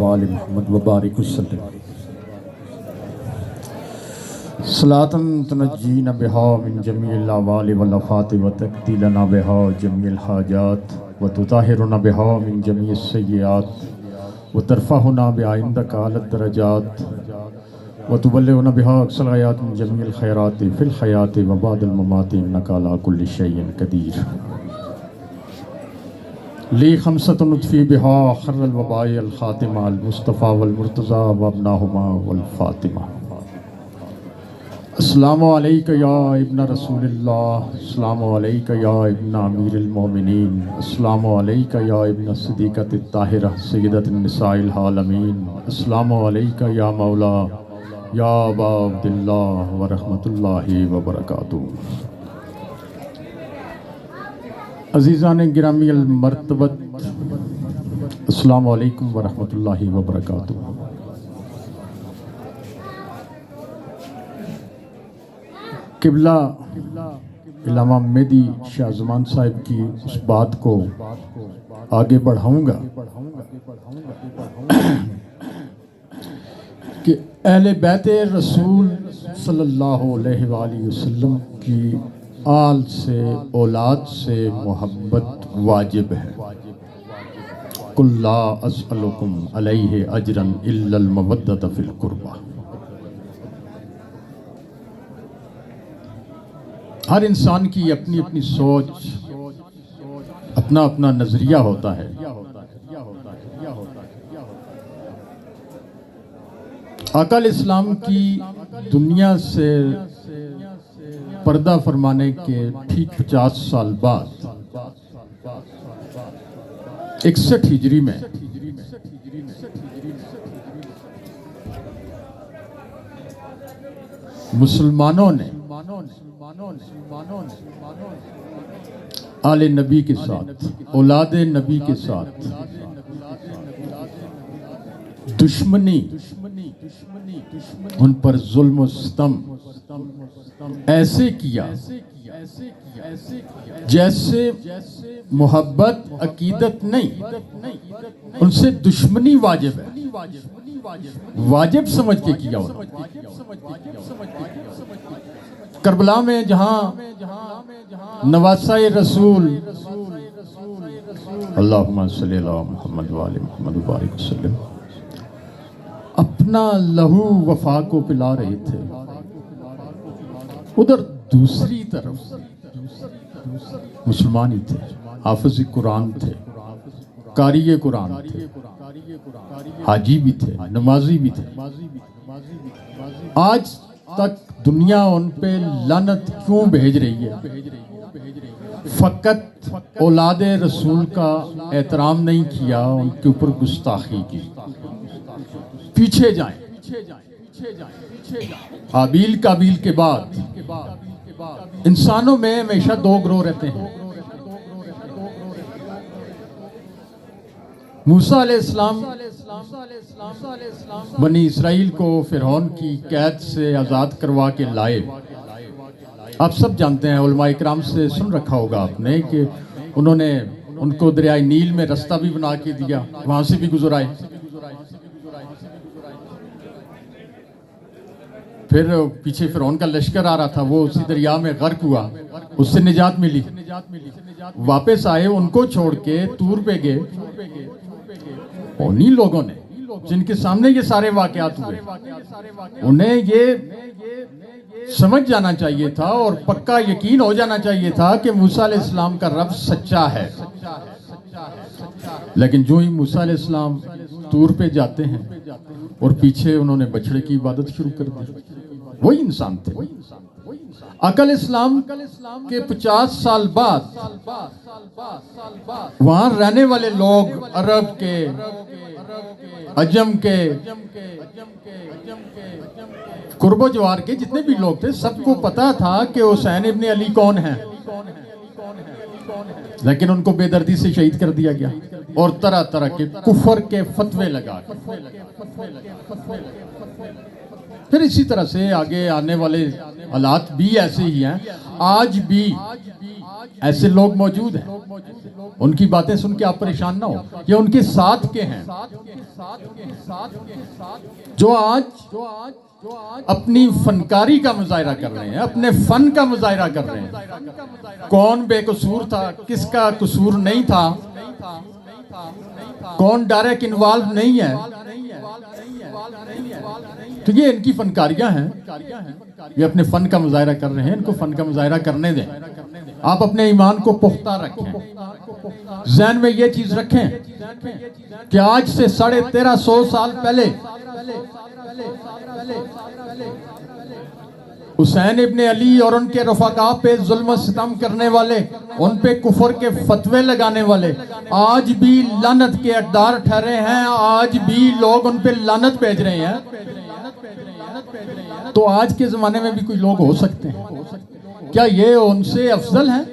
وآل محمد وبارک وسلم صلاۃ تنجینا بہا من جمیع الاحوال والآفات وتقضی لنا بہا جمیع الحاجات وتطہرنا بہا من جمیع السیئات وترفعنا بہا عندک اعلی الدرجات وتبلغنا بہا اقصی الغایات من جمیع الخیرات فی الحیاۃ وبعد الممات انک علی کل شیء قدیر لی خمسۃ نطفی بہا خر الوباء الخاتمہ المصطفیٰ والمرتضیٰ وابناہما والفاطمہ السلام علیکہ یا ابن رسول اللہ، السلام علیکہ یا ابن امیر المومنین، السلام علیکہ یا ابن صدیقۃ الطاہرہ سیدۃ النساء العالمین، السلام علیکہ یا مولا یا ابا عبداللہ ورحمۃ اللہ وبرکاتہ۔ عزیزان گرامی المرتبت، السلام علیکم ورحمۃ اللہ وبرکاتہ۔ قبلہ علامہ مہدی شاہ زمان صاحب کی اس بات کو آگے بڑھاؤں گا کہ اہل بیت رسول صلی اللہ علیہ وآلہ وسلم کی آل سے، اولاد سے محبت واجب ہے۔ قل لا اسألکم علیہ اجرا الا المودۃ فی القربہ۔ ہر انسان کی اپنی اپنی سوچ، اپنا اپنا نظریہ ہوتا ہے۔ آقا علیہ السلام کی دنیا سے پردہ فرمانے کے ٹھیک 50 سال بعد 61 ہجری میں مسلمانوں نے آل نبی کے ساتھ، اولاد نبی کے ساتھ دشمنی، ان پر ظلم و ستم ایسے کیا جیسے محبت عقیدت نہیں، ان سے دشمنی واجب ہے، واجب سمجھ کے کیا ہونا۔ کربلا میں جہاں نواسہ رسول اللہم صلی اللہ محمد وآل محمد وبارک وسلم اپنا لہو وفا کو پلا رہے تھے، ادھر دوسری طرف مسلمان ہی تھے، حافظ قرآن تھے، قاری قرآن تھے، حاجی بھی تھے، نمازی بھی تھے۔ آج تک دنیا ان پہ لعنت کیوں بھیج رہی ہے؟ فقط اولاد رسول کا احترام نہیں کیا، ان کے اوپر گستاخی کی۔ پیچھے جائیں، حابیل قابیل کے بعد انسانوں میں ہمیشہ دو گروہ رہتے ہیں۔ موسیٰ علیہ السلام بنی اسرائیل کو فرعون کی قید سے آزاد کروا کے لائے۔ آپ سب جانتے ہیں، علماء اکرام سے سن رکھا ہوگا آپ نے کہ انہوں نے ان کو دریائے نیل میں رستہ بھی بنا کے دیا، وہاں سے بھی گزر آئے۔ پھر پیچھے فرعون کا لشکر آ رہا تھا، وہ اسی دریا میں غرق ہوا، اس سے نجات ملی۔ واپس آئے، ان کو چھوڑ کے طور پہ گئے۔ انہی لوگوں نے جن کے سامنے یہ سارے واقعات ہوئے، انہیں یہ سمجھ جانا چاہیے تھا اور پکا یقین ہو جانا چاہیے تھا کہ موسیٰ علیہ السلام کا رب سچا ہے۔ لیکن جو ہی موسیٰ علیہ السلام طور پہ جاتے ہیں اور پیچھے انہوں نے بچڑے کی عبادت شروع کر دی، وہی انسان تھے۔ آقا علیہ السلام کے 50 سال بعد وہاں رہنے والے لوگ، عرب کے، عجم کے، قرب و جوار کے جتنے بھی لوگ تھے، سب کو پتا تھا کہ حسین ابن علی کون ہیں، لیکن ان کو بے دردی سے شہید کر دیا گیا اور طرح طرح کے کفر کے فتوے لگا۔ پھر اسی طرح سے آگے آنے والے حالات بھی ایسے ہی ہیں۔ آج بھی ایسے لوگ موجود ہیں، ان کی باتیں سن کے آپ پریشان نہ ہو، یہ ان کے ساتھ کے ہیں جو آج اپنی فنکاری کا مظاہرہ کر رہے ہیں، اپنے فن کا مظاہرہ کر رہے ہیں۔ کون بے قصور تھا، کس کا قصور نہیں تھا، کون ڈائریکٹ انوالو نہیں ہے، تو یہ ان کی فنکاریاں ہیں، یہ اپنے فن کا مظاہرہ کر رہے ہیں، ان کو فن کا مظاہرہ کرنے دیں۔ آپ اپنے ایمان کو پختہ رکھیں، ذہن میں یہ چیز رکھیں کہ آج سے 1350 سال پہلے حسین ابن علی اور ان کے رفقا پہ ظلم و ستم کرنے والے، ان پہ کفر کے فتوے لگانے والے آج بھی لعنت کے حقدار ٹھہرے ہیں، آج بھی لوگ ان پہ لعنت بھیج رہے ہیں۔ تو آج کے زمانے میں بھی کوئی لوگ ہو سکتے ہیں، کیا یہ ان سے افضل ہیں؟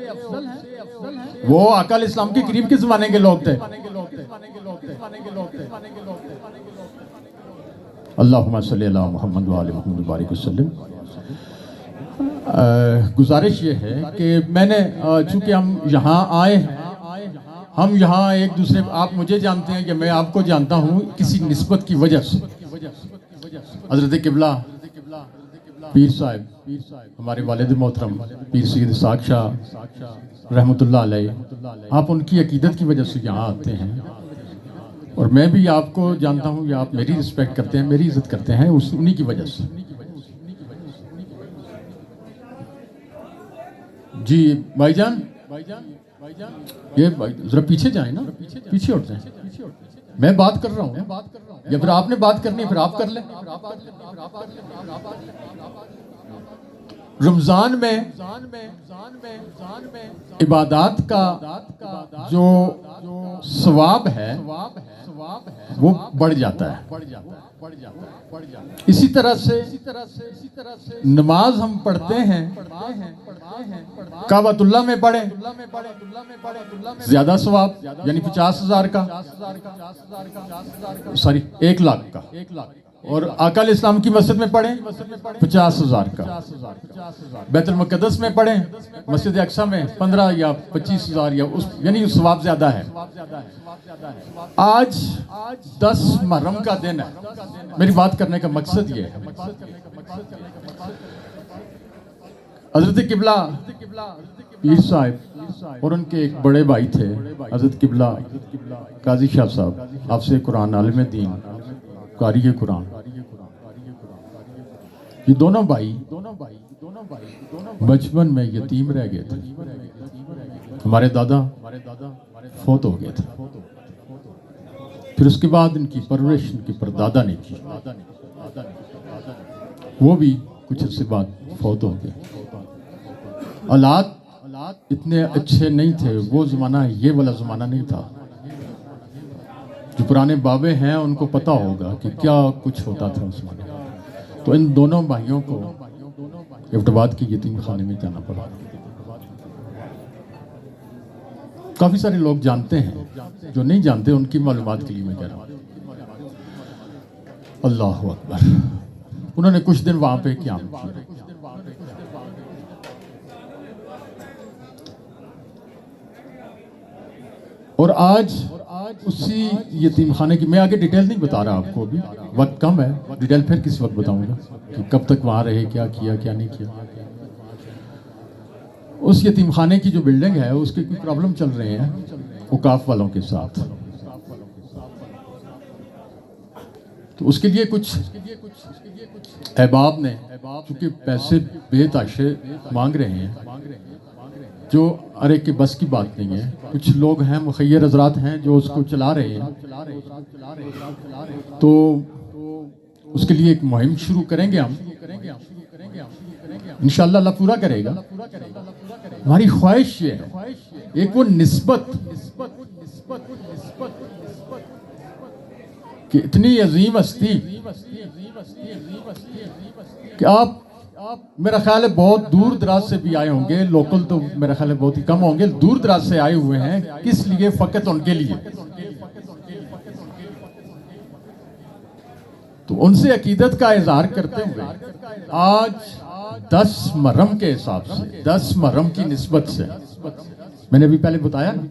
وہ آقا علیہ السلام کے قریب کے زمانے کے لوگ تھے۔ اللہم صلی علی محمد وآل محمد بارک وسلم۔ گزارش یہ ہے کہ میں نے چونکہ ہم یہاں آئے ہیں، ہم یہاں ایک دوسرے، آپ مجھے جانتے ہیں کہ میں آپ کو جانتا ہوں کسی نسبت کی وجہ سے۔ حضرت قبلہ پیر صاحب، ہمارے والد محترم پیر سید اسحاق شاہ رحمۃ اللہ علیہ، آپ ان کی عقیدت کی وجہ سے یہاں آتے ہیں، اور میں بھی آپ کو جانتا ہوں یا آپ میری رسپیکٹ کرتے ہیں، میری عزت کرتے ہیں انہی کی وجہ سے۔ جی بھائی جان، یہ ذرا پیچھے جائیں نا، پیچھے ہٹ جائیں، میں بات کر رہا ہوں، یا پھر آپ نے بات کرنی ہے پھر آپ کر لیں۔ رمضان میں عبادات کا جو ثواب ہے وہ بڑھ جاتا ہے۔ اسی طرح سے نماز ہم پڑھتے ہیں، کعبۃ اللہ میں پڑھیں زیادہ ثواب، یعنی 50,000 کا، سوری 1 لاکھ کا، اور آقا علیہ السلام کی مسجد میں پڑھیں 50,000 کا، بیت المقدس میں پڑھیں مسجد اقصی میں 15 یا 25,000 یا یعنی ثواب زیادہ ہے۔ آج 10 محرم کا دن ہے، میری بات کرنے کا مقصد یہ ہے، حضرت قبلہ پیر صاحب اور ان کے ایک بڑے بھائی تھے حضرت قبلہ قاضی شاہ صاحب، حافظ قرآن، عالم دین، قاری قرآن، یہ دونوں بھائی بچپن میں یتیم رہ گئے تھے، ہمارے دادا فوت ہو گئے تھے، پھر اس کے بعد ان کی پرورش ان کے پردادا نے کی، وہ بھی کچھ عرصے بعد فوت ہو گئے۔ حالات اتنے اچھے نہیں تھے، وہ زمانہ یہ والا زمانہ نہیں تھا، جو پرانے بابے ہیں ان کو پتہ ہوگا کہ کیا کچھ ہوتا تھا اس زمانے میں۔ تو ان دونوں بھائیوں کو ایبٹ آباد کے یتیم خانے میں جانا پڑا۔ کافی سارے لوگ جانتے ہیں، جو نہیں جانتے ان کی معلومات کے لیے میں کہہ رہا ہوں۔ اللہ اکبر، انہوں نے کچھ دن وہاں پہ قیام کیا۔ اور آج اسی یتیم خانے کی، میں آگے ڈیٹیل نہیں بتا رہا آپ کو، ابھی وقت کم ہے، ڈیٹیل پھر کسی وقت بتاؤں گا کہ کب تک وہاں رہے، کیا کیا کیا نہیں کیا۔ اس یتیم خانے کی جو بلڈنگ ہے اس کے کوئی پرابلم چل رہے ہیں اوقاف والوں کے ساتھ، تو اس کے لیے کچھ احباب نے، چونکہ پیسے بے تحاشے مانگ رہے ہیں، جو ہر ایک کے بس کی بات نہیں ہے، کچھ لوگ ہیں مخیر حضرات ہیں جو اس کو چلا رہے ہیں، تو اس کے لیے ایک مہم شروع کریں گے ہم، انشاءاللہ اللہ پورا کرے گا۔ ہماری خواہش یہ ہے، ایک وہ نسبت کہ اتنی عظیم ہستی کہ آپ میرا خیال ہے بہت دور دراز سے بھی آئے ہوں گے، لوکل تو میرا خیال ہے بہت ہی کم ہوں گے، دور دراز سے آئے ہوئے ہیں، کس لیے؟ فقط ان کے لیے۔ تو ان سے عقیدت کا اظہار کرتے ہوئے آج 10 محرم کے حساب سے، 10 محرم کی نسبت سے میں نے ابھی پہلے بتایا نا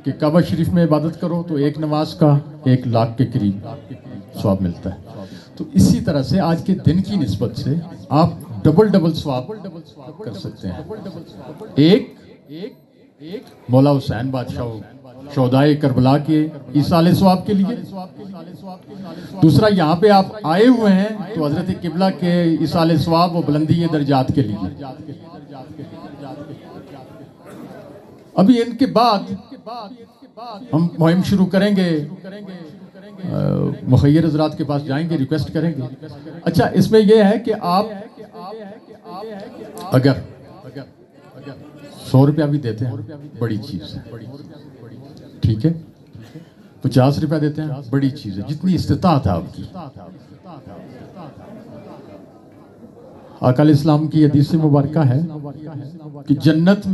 کہ کعبہ شریف میں عبادت کرو تو ایک نماز کا 1 لاکھ کے قریب ثواب ملتا ہے. تو اسی طرح سے آج کے دن کی نسبت سے آپ ڈبل ثواب کر سکتے ہیں. ایک مولا حسین بادشاہ شہدائے کربلا کے ایصال ثواب کے لیے، دوسرا یہاں پہ آپ آئے ہوئے ہیں تو حضرت قبلہ کے ایصال ثواب و بلندی درجات کے لیے. ابھی ان کے بعد ہم مہم شروع کریں گے، مخیر حضرات کے پاس جائیں گے، ریکویسٹ کریں گے. اچھا اس میں یہ ہے کہ آپ اگر 100 روپیہ بھی دیتے ہیں بڑی چیز ہے، ٹھیک ہے، 50 روپیہ دیتے ہیں بڑی چیز ہے، جتنی استطاعت ہے آپ کی. آقا علیہ السلام کی حدیث مبارکہ ہے کہ جنت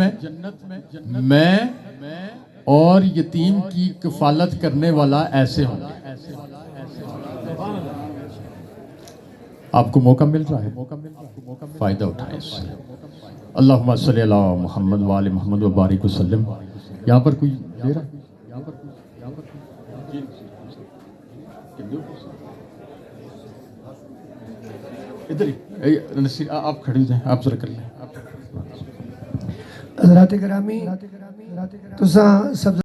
میں اور یتیم کی کفالت کرنے والا ایسے ہوں. آپ کو موقع مل رہا ہے، فائدہ اٹھائیں اس سے. اللہم صلی علی محمد وآل محمد وبارک وسلم. یہاں پر کوئی دے رہا ہے؟ ادھر ہی آپ کھڑے ہو جائیں، آپ ذرا کر لیں. حضرات گرامی تساں سب